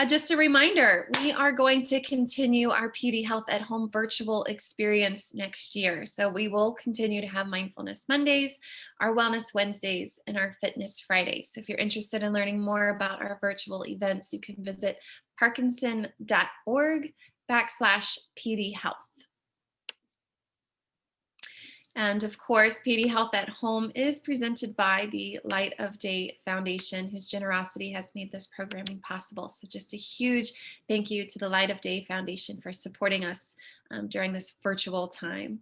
Just a reminder, we are going to continue our Beauty Health at Home virtual experience next year. So we will continue to have Mindfulness Mondays, our Wellness Wednesdays, and our Fitness Fridays. So if you're interested in learning more about our virtual events, you can visit parkinson.org/PD Health. And of course, PD Health at Home is presented by the Light of Day Foundation, whose generosity has made this programming possible. So just a huge thank you to the Light of Day Foundation for supporting us during this virtual time.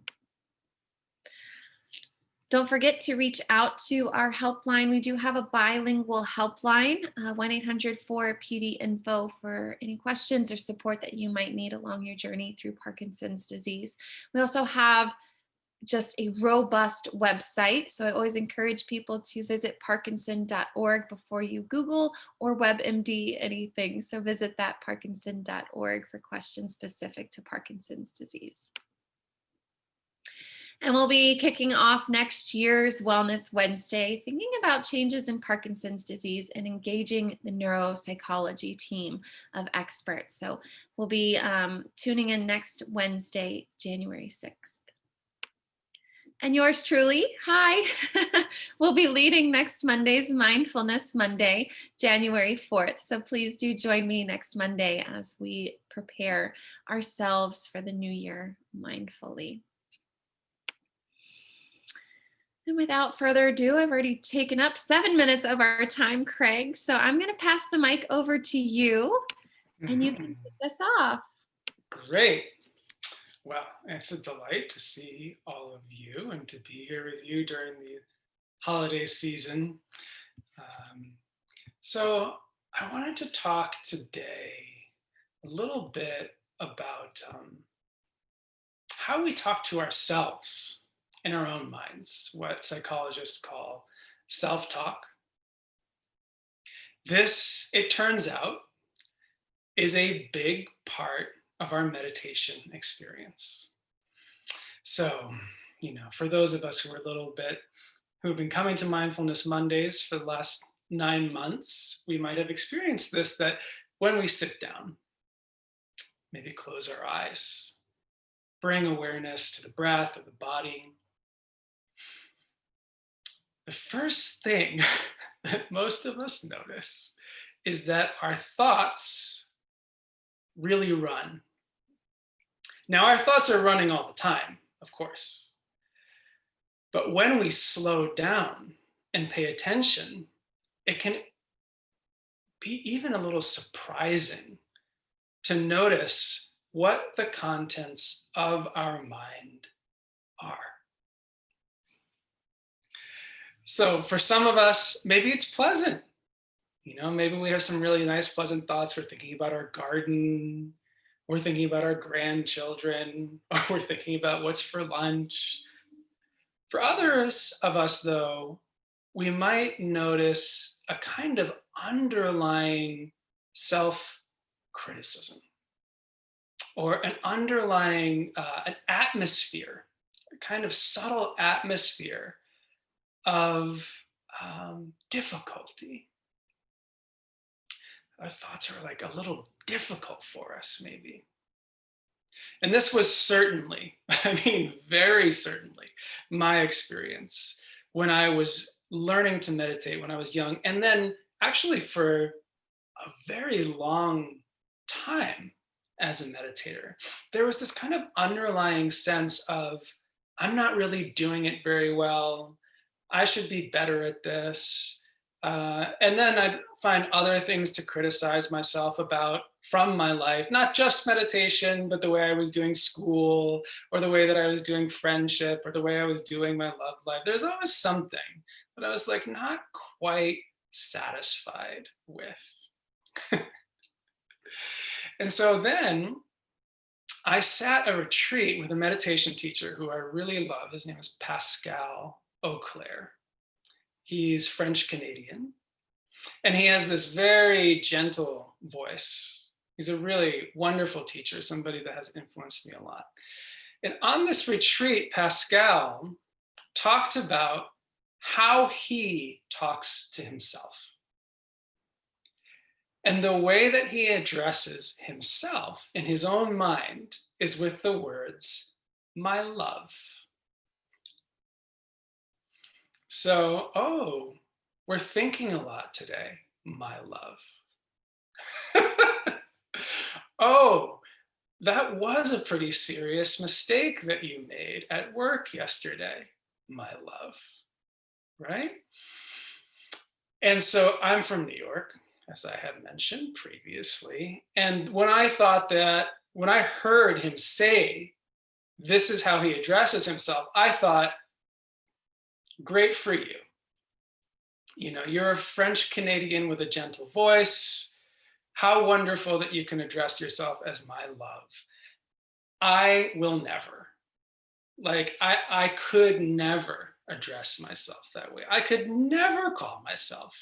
Don't forget to reach out to our helpline. We do have a bilingual helpline, 1-800-4PD-INFO for any questions or support that you might need along your journey through Parkinson's disease. We also have just a robust website. So I always encourage people to visit parkinson.org before you Google or WebMD anything. So visit that parkinson.org for questions specific to Parkinson's disease. And we'll be kicking off next year's Wellness Wednesday, thinking about changes in Parkinson's disease and engaging the neuropsychology team of experts. So we'll be tuning in next Wednesday, January 6th. And yours truly, hi, we'll be leading next Monday's Mindfulness Monday, January 4th. So please do join me next Monday as we prepare ourselves for the new year mindfully. And without further ado, I've already taken up 7 minutes of our time, Craig. So I'm going to pass the mic over to you and you can kick us off. Great. Well, it's a delight to see all of you and to be here with you during the holiday season. So I wanted to talk today a little bit about how we talk to ourselves in our own minds, what psychologists call self-talk. This, it turns out, is a big part of our meditation experience. So, for those of us who have been coming to Mindfulness Mondays for the last 9 months, we might have experienced this, that when we sit down, maybe close our eyes, bring awareness to the breath or the body. The first thing that most of us notice is that our thoughts really run. Now, our thoughts are running all the time, of course. But when we slow down and pay attention, it can be even a little surprising to notice what the contents of our mind are. So for some of us, maybe it's pleasant. Maybe we have some really nice, pleasant thoughts. We're thinking about our garden, we're thinking about our grandchildren, or we're thinking about what's for lunch. For others of us, though, we might notice a kind of underlying self-criticism, or an underlying an atmosphere, a kind of subtle atmosphere of difficulty. Our thoughts are like a little difficult for us, maybe. And this was certainly, very certainly, my experience when I was learning to meditate when I was young. And then actually for a very long time as a meditator, there was this kind of underlying sense of, I'm not really doing it very well. I should be better at this. And then I'd find other things to criticize myself about from my life, not just meditation, but the way I was doing school, or the way that I was doing friendship, or the way I was doing my love life. There's always something that I was like not quite satisfied with. And so then I sat a retreat with a meditation teacher who I really love. His name is Pascal Auclair. He's French Canadian, and he has this very gentle voice. He's a really wonderful teacher, somebody that has influenced me a lot. And on this retreat, Pascal talked about how he talks to himself. And the way that he addresses himself in his own mind is with the words, my love. So, oh, we're thinking a lot today, my love. Oh, that was a pretty serious mistake that you made at work yesterday, my love. Right? And so I'm from New York, as I have mentioned previously. And when I heard him say, this is how he addresses himself, I thought, great for you. You know, you're a French Canadian with a gentle voice. How wonderful that you can address yourself as my love. I will never. Like, I could never address myself that way. I could never call myself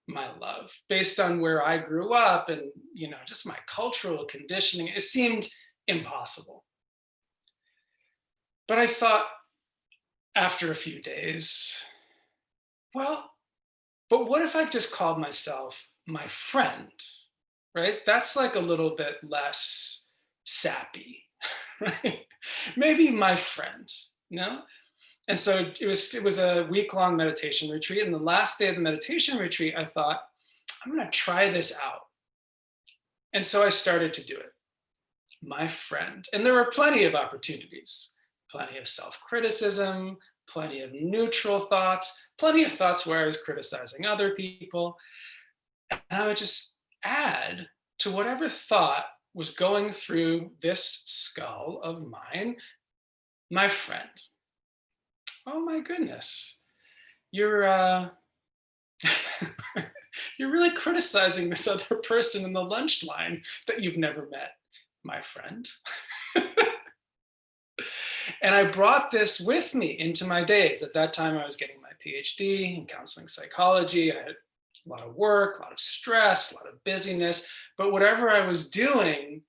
my love based on where I grew up and, you know, just my cultural conditioning. It seemed impossible. But I thought after a few days, well, but what if I just called myself my friend, right? That's like a little bit less sappy, right? Maybe my friend, you know? And so it was a week-long meditation retreat. And the last day of the meditation retreat, I thought, I'm going to try this out. And so I started to do it. My friend. And there were plenty of opportunities, plenty of self-criticism, plenty of neutral thoughts, plenty of thoughts where I was criticizing other people. And I would just add to whatever thought was going through this skull of mine, my friend. Oh my goodness, you're you're really criticizing this other person in the lunch line that you've never met, my friend. And I brought this with me into my days. At that time, I was getting my PhD in counseling psychology. I had a lot of work, a lot of stress, a lot of busyness. But whatever I was doing,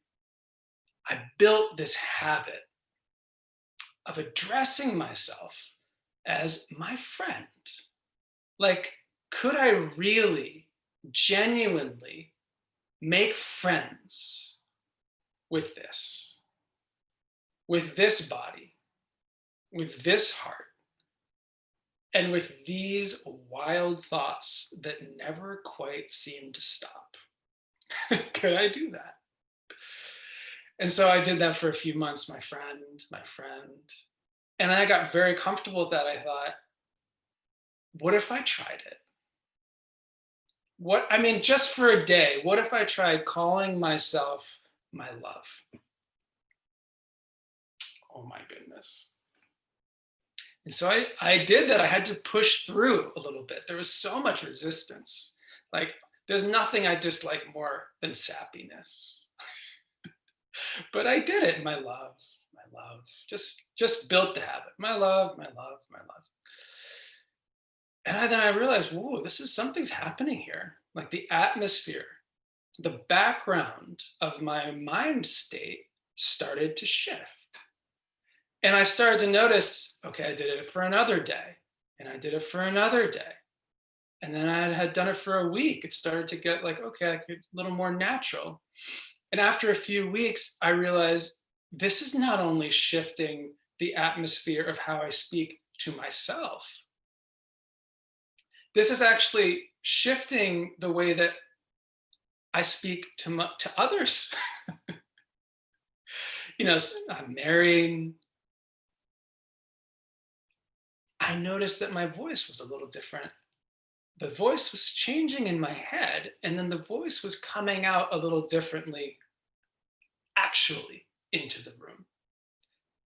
I built this habit of addressing myself as my friend. Like, could I really, genuinely make friends with this body, with this heart, and with these wild thoughts that never quite seem to stop? Could I do that? And so I did that for a few months, my friend. And I got very comfortable with that. I thought, what if I tried it? I mean, just for a day, what if I tried calling myself my love? Oh my goodness. And so I did that. I had to push through a little bit. There was so much resistance. Like, there's nothing I dislike more than sappiness. But I did it, my love, my love. Just built the habit. My love, my love, my love. And then I realized, whoa, something's happening here. Like, the atmosphere, the background of my mind state started to shift. And I started to notice, okay, I did it for another day, and I did it for another day. And then I had done it for a week. It started to get like, okay, a little more natural. And after a few weeks, I realized this is not only shifting the atmosphere of how I speak to myself, this is actually shifting the way that I speak to others. You know, I'm married. I noticed that my voice was a little different. The voice was changing in my head, and then the voice was coming out a little differently, actually, into the room.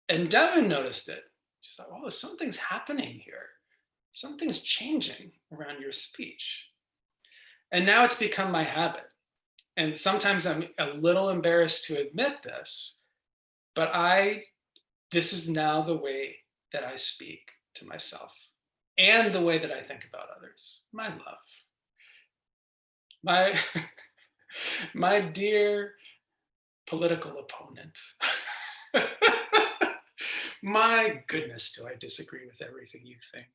And Devon noticed it. She's like, oh, something's happening here. Something's changing around your speech. And now it's become my habit. And sometimes I'm a little embarrassed to admit this, but this is now the way that I speak to myself and the way that I think about others. My love. My, my dear political opponent. My goodness, do I disagree with everything you think,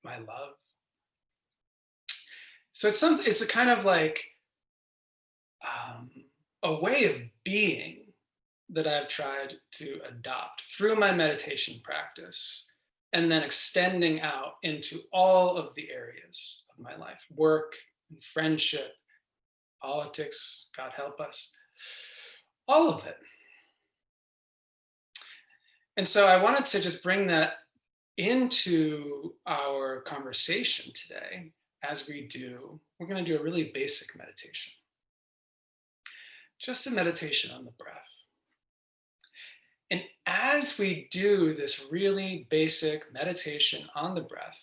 my love. So it's a kind of like um, a way of being that I've tried to adopt through my meditation practice, and then extending out into all of the areas of my life, work and friendship, politics, God help us, all of it. And so I wanted to just bring that into our conversation today. As we do, we're going to do a really basic meditation, just a meditation on the breath. And as we do this really basic meditation on the breath,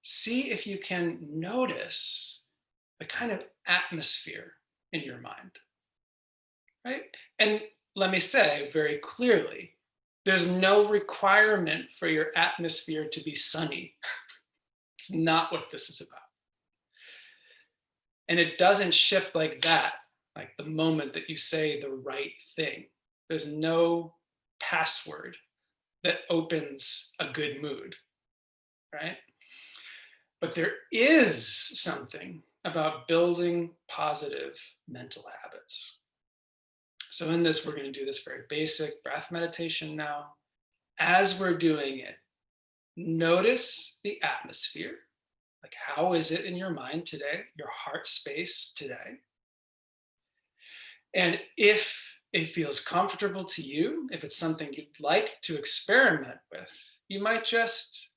see if you can notice the kind of atmosphere in your mind, right? And let me say very clearly, there's no requirement for your atmosphere to be sunny. It's not what this is about. And it doesn't shift like that, like the moment that you say the right thing. There's no password that opens a good mood, right? But there is something about building positive mental habits. So in this, we're going to do this very basic breath meditation now. As we're doing it, notice the atmosphere. Like, how is it in your mind today, your heart space today? And if it feels comfortable to you, if it's something you'd like to experiment with, you might just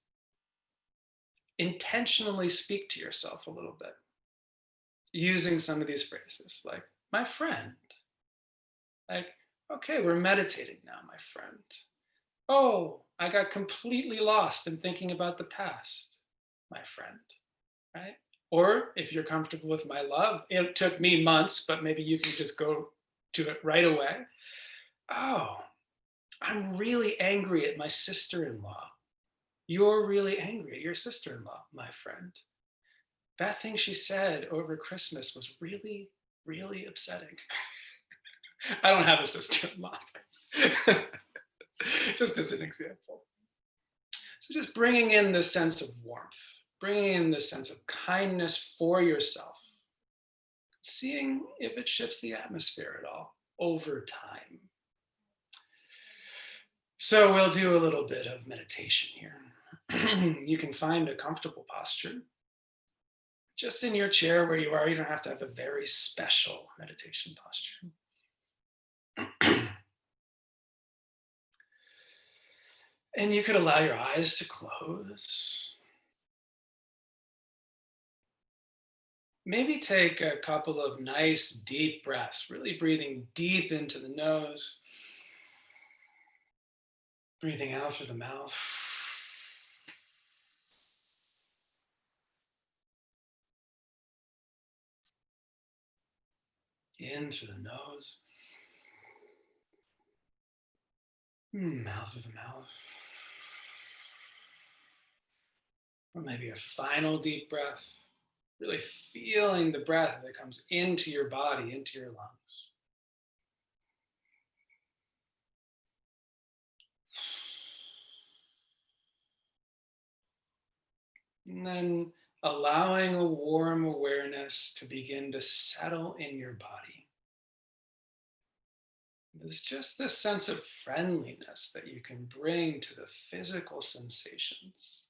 intentionally speak to yourself a little bit using some of these phrases like, my friend. Like, okay, we're meditating now, my friend. Oh, I got completely lost in thinking about the past, my friend, right? Or if you're comfortable with my love, it took me months, but maybe you can just go to it right away. Oh, I'm really angry at my sister-in-law. You're really angry at your sister-in-law, my friend. That thing she said over Christmas was really, really upsetting. I don't have a sister-in-law. Just as an example. So just bringing in this sense of warmth, bringing in this sense of kindness for yourself, seeing if it shifts the atmosphere at all over time. So we'll do a little bit of meditation here. You can find a comfortable posture just in your chair where you are. You don't have to have a very special meditation posture. And you could allow your eyes to close. Maybe take a couple of nice deep breaths, really breathing deep into the nose, breathing out through the mouth. In through the nose, out through the mouth. Or maybe a final deep breath, really feeling the breath that comes into your body, into your lungs. And then allowing a warm awareness to begin to settle in your body. There's just this sense of friendliness that you can bring to the physical sensations.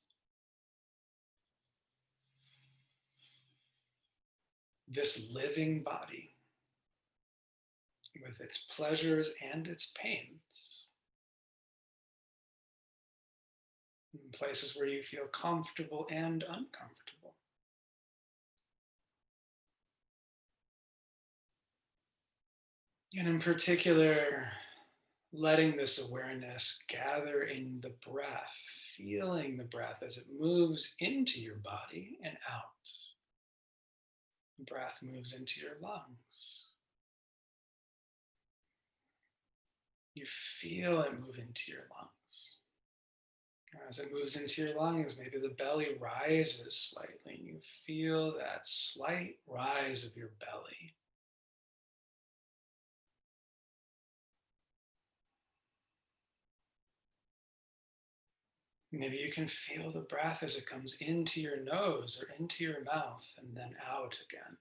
This living body with its pleasures and its pains. In places where you feel comfortable and uncomfortable. And in particular, letting this awareness gather in the breath, feeling the breath as it moves into your body and out. The breath moves into your lungs. You feel it move into your lungs. As it moves into your lungs, maybe the belly rises slightly. You feel that slight rise of your belly. Maybe you can feel the breath as it comes into your nose or into your mouth and then out again.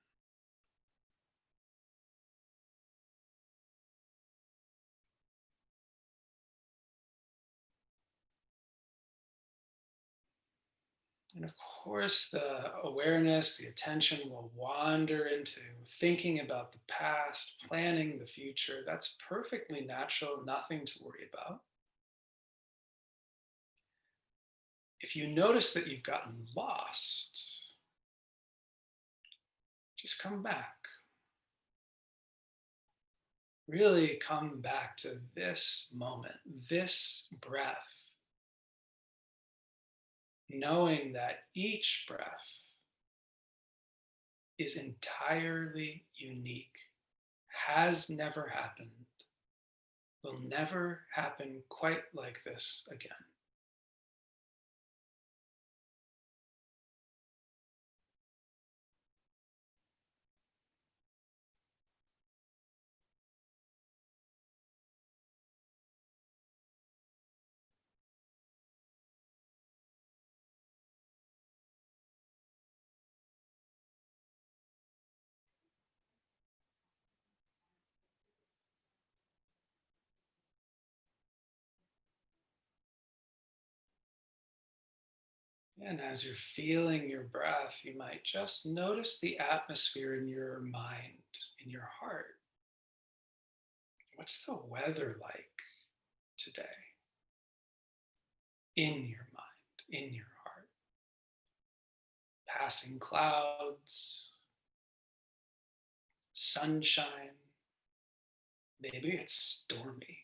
And of course, the awareness, the attention will wander into thinking about the past, planning the future. That's perfectly natural, nothing to worry about. If you notice that you've gotten lost, just come back. Really come back to this moment, this breath, knowing that each breath is entirely unique, has never happened, will never happen quite like this again. And as you're feeling your breath, you might just notice the atmosphere in your mind, in your heart. What's the weather like today? In your mind, in your heart. Passing clouds, sunshine, maybe it's stormy.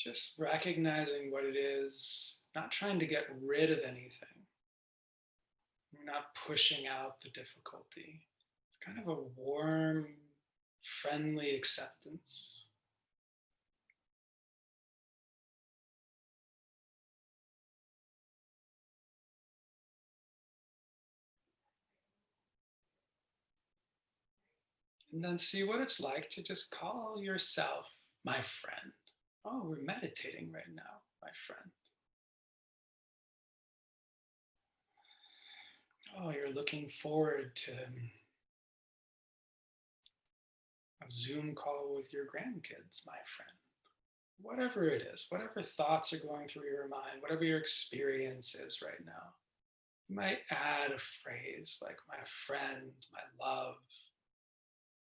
Just recognizing what it is, not trying to get rid of anything. You're not pushing out the difficulty. It's kind of a warm, friendly acceptance. And then see what it's like to just call yourself my friend. Oh, we're meditating right now, my friend. Oh, you're looking forward to a Zoom call with your grandkids, my friend. Whatever it is, whatever thoughts are going through your mind, whatever your experience is right now, you might add a phrase like my friend, my love,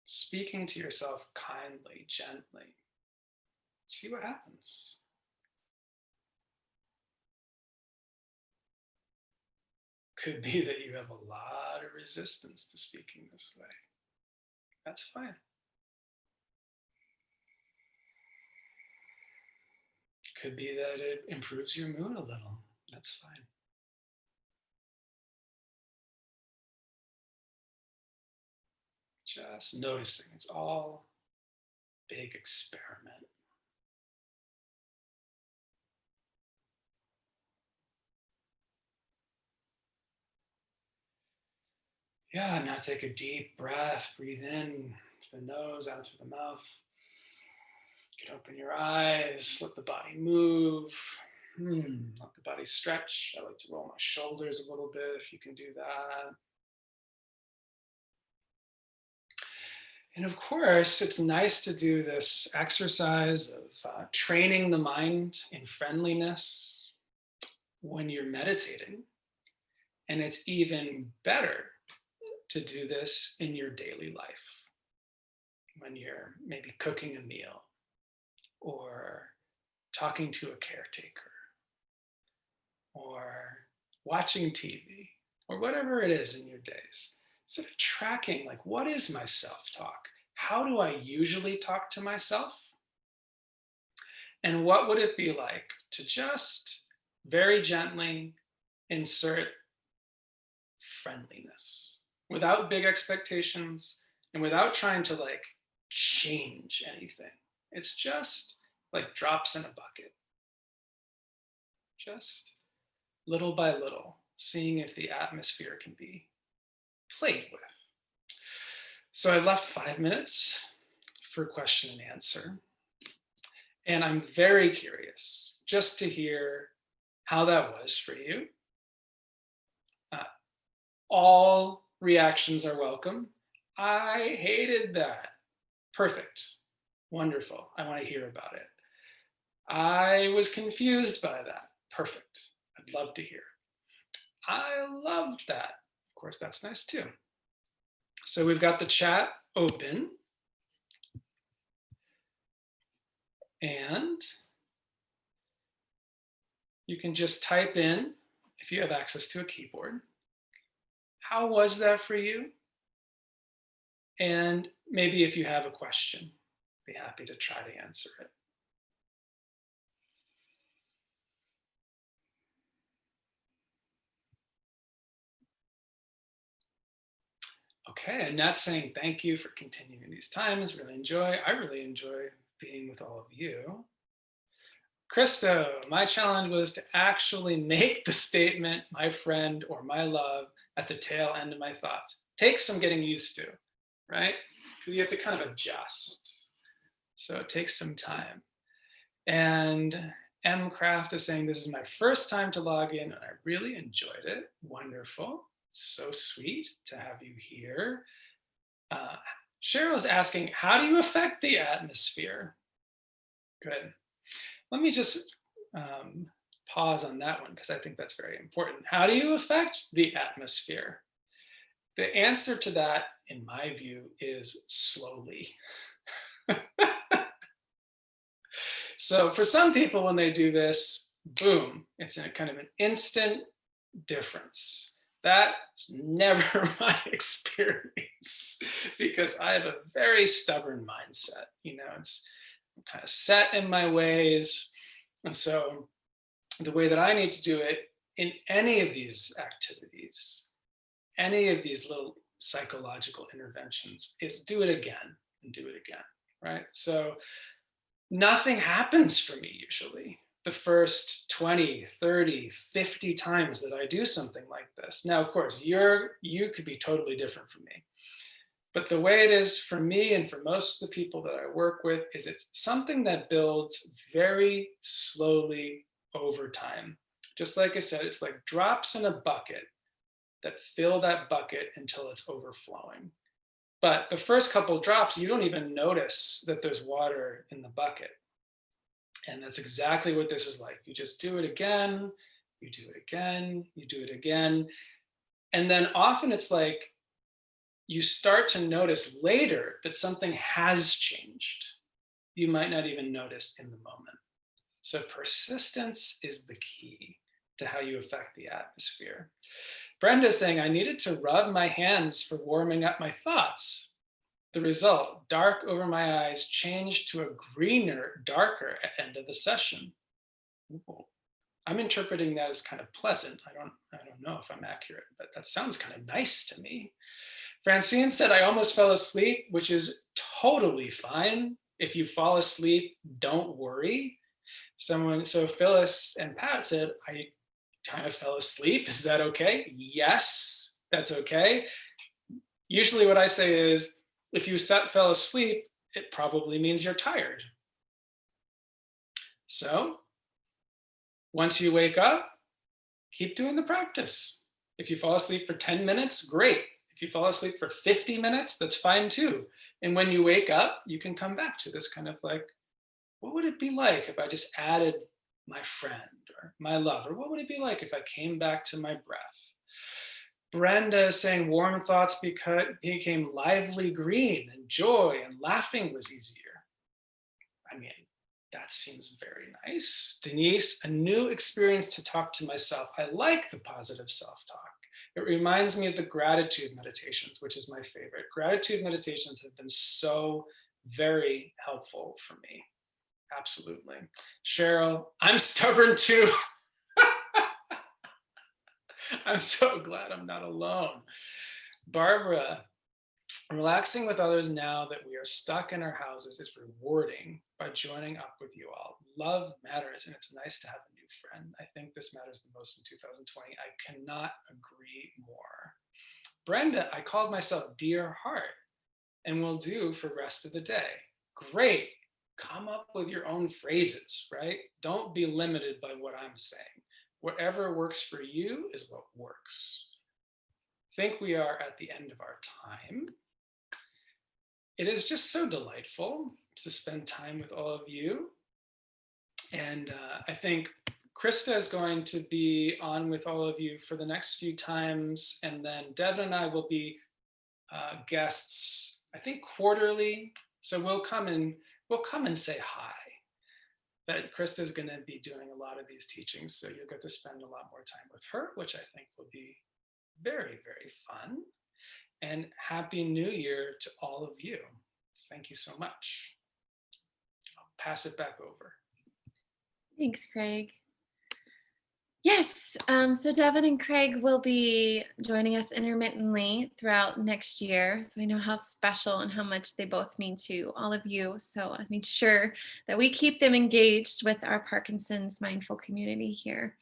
speaking to yourself kindly, gently. See what happens. Could be that you have a lot of resistance to speaking this way. That's fine. Could be that it improves your mood a little. That's fine. Just noticing it's all big experiment. Yeah, now take a deep breath. Breathe in through the nose, out through the mouth. You can open your eyes, let the body move. Let the body stretch. I like to roll my shoulders a little bit if you can do that. And of course, it's nice to do this exercise of training the mind in friendliness when you're meditating. And it's even better to do this in your daily life when you're maybe cooking a meal or talking to a caretaker or watching TV or whatever it is in your days. Sort of tracking, like, what is my self talk? How do I usually talk to myself? And what would it be like to just very gently insert friendliness without big expectations and without trying to like change anything? It's just like drops in a bucket, just little by little, seeing if the atmosphere can be played with. So I left 5 minutes for question and answer. And I'm very curious just to hear how that was for you. Uh, all reactions are welcome. I hated that. Perfect. Wonderful. I want to hear about it. I was confused by that. Perfect. I'd love to hear. I loved that. Of course, that's nice too. So we've got the chat open. And you can just type in, if you have access to a keyboard, how was that for you? And maybe if you have a question, be happy to try to answer it. Okay, and that's saying thank you for continuing these times. I really enjoy being with all of you. Crista, my challenge was to actually make the statement, my friend or my love, at the tail end of my thoughts. Takes some getting used to, right? Because you have to kind of adjust. So it takes some time. And M Craft is saying, this is my first time to log in and I really enjoyed it. Wonderful. So sweet to have you here. Cheryl is asking, how do you affect the atmosphere? Good. Let me just pause on that one because I think that's very important. How do you affect the atmosphere? The answer to that, in my view, is slowly. So for some people, when they do this, boom, it's a kind of an instant difference. That's never my experience because I have a very stubborn mindset. It's kind of set in my ways. And so the way that I need to do it in any of these activities, any of these little psychological interventions, is do it again and do it again, right? So nothing happens for me usually the first 20, 30, 50 times that I do something like this. Now, of course, you could be totally different from me. But the way it is for me and for most of the people that I work with is it's something that builds very slowly over time. Just like I said, it's like drops in a bucket that fill that bucket until it's overflowing. But the first couple drops, you don't even notice that there's water in the bucket. And that's exactly what this is like. You just do it again, you do it again, you do it again. And then often it's like you start to notice later that something has changed. You might not even notice in the moment. So persistence is the key to how you affect the atmosphere. Brenda's saying, I needed to rub my hands for warming up my thoughts. The result, dark over my eyes, changed to a greener, darker at end of the session. Ooh. I'm interpreting that as kind of pleasant. I don't know if I'm accurate, but that sounds kind of nice to me. Francine said, I almost fell asleep, which is totally fine. If you fall asleep, don't worry. So Phyllis and Pat said, I kind of fell asleep. Is that okay? Yes, that's okay. Usually what I say is, if you fell asleep, it probably means you're tired. So once you wake up, keep doing the practice. If you fall asleep for 10 minutes, great. If you fall asleep for 50 minutes, that's fine too. And when you wake up, you can come back to this kind of like, what would it be like if I just added my friend or my lover? What would it be like if I came back to my breath? Brenda is saying warm thoughts became lively green and joy and laughing was easier. I mean, that seems very nice. Denise, a new experience to talk to myself. I like the positive self-talk. It reminds me of the gratitude meditations, which is my favorite. Gratitude meditations have been so very helpful for me. Absolutely. Cheryl, I'm stubborn too. I'm so glad I'm not alone. Barbara, relaxing with others now that we are stuck in our houses is rewarding by joining up with you all. Love matters, and it's nice to have a new friend. I think this matters the most in 2020. I cannot agree more. Brenda, I called myself Dear Heart, and will do for the rest of the day. Great. Come up with your own phrases, right? Don't be limited by what I'm saying. Whatever works for you is what works. I think we are at the end of our time. It is just so delightful to spend time with all of you. And I think Krista is going to be on with all of you for the next few times. And then Devon and I will be guests, I think quarterly. So we'll come and say hi. But Krista is going to be doing a lot of these teachings, so you'll get to spend a lot more time with her, which I think will be very, very fun. And Happy New Year to all of you. Thank you so much. I'll pass it back over. Thanks, Craig. Yes, so Devon and Craig will be joining us intermittently throughout next year. So I know how special and how much they both mean to all of you. So I made sure that we keep them engaged with our Parkinson's mindful community here.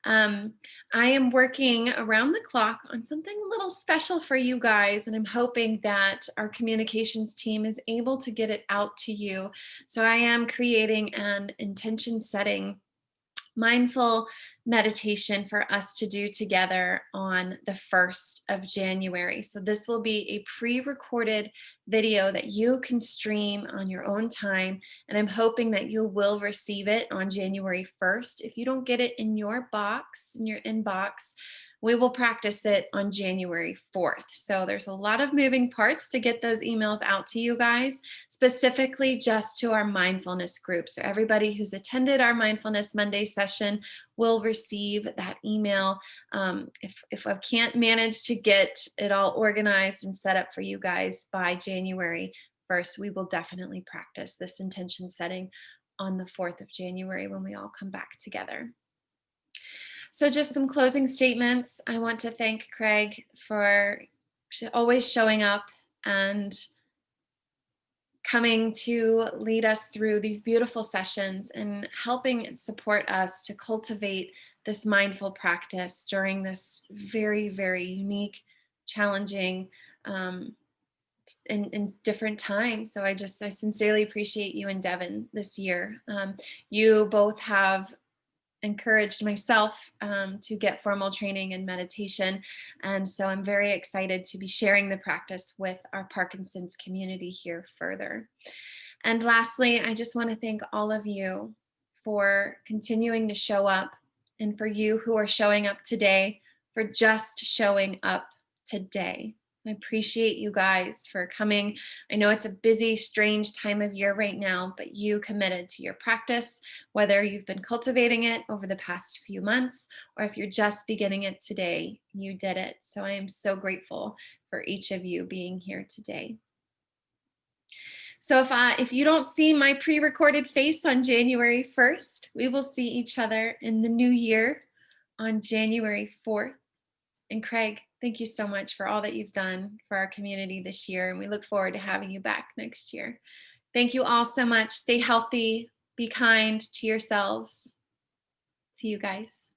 I am working around the clock on something a little special for you guys, and I'm hoping that our communications team is able to get it out to you. So I am creating an intention setting mindful meditation for us to do together on the 1st of January. So this will be a pre-recorded video that you can stream on your own time. And I'm hoping that you will receive it on January 1st. If you don't get it in your box, in your inbox, we will practice it on January 4th. So there's a lot of moving parts to get those emails out to you guys, specifically just to our mindfulness group. So everybody who's attended our Mindfulness Monday session will receive that email. If I can't manage to get it all organized and set up for you guys by January 1st, we will definitely practice this intention setting on the 4th of January when we all come back together. So just some closing statements. I want to thank Craig for always showing up and coming to lead us through these beautiful sessions and helping and support us to cultivate this mindful practice during this very, very unique, challenging, in different times. So I sincerely appreciate you and Devon this year. You both have encouraged myself to get formal training in meditation. And so I'm very excited to be sharing the practice with our Parkinson's community here further. And lastly, I just want to thank all of you for continuing to show up, and for you who are showing up today, for just showing up today. I appreciate you guys for coming. I know it's a busy, strange time of year right now, but you committed to your practice, whether you've been cultivating it over the past few months, or if you're just beginning it today, you did it. So I am so grateful for each of you being here today. So if you don't see my pre-recorded face on January 1st, we will see each other in the new year on January 4th. And Craig, thank you so much for all that you've done for our community this year. And we look forward to having you back next year. Thank you all so much. Stay healthy. Be kind to yourselves. See you guys.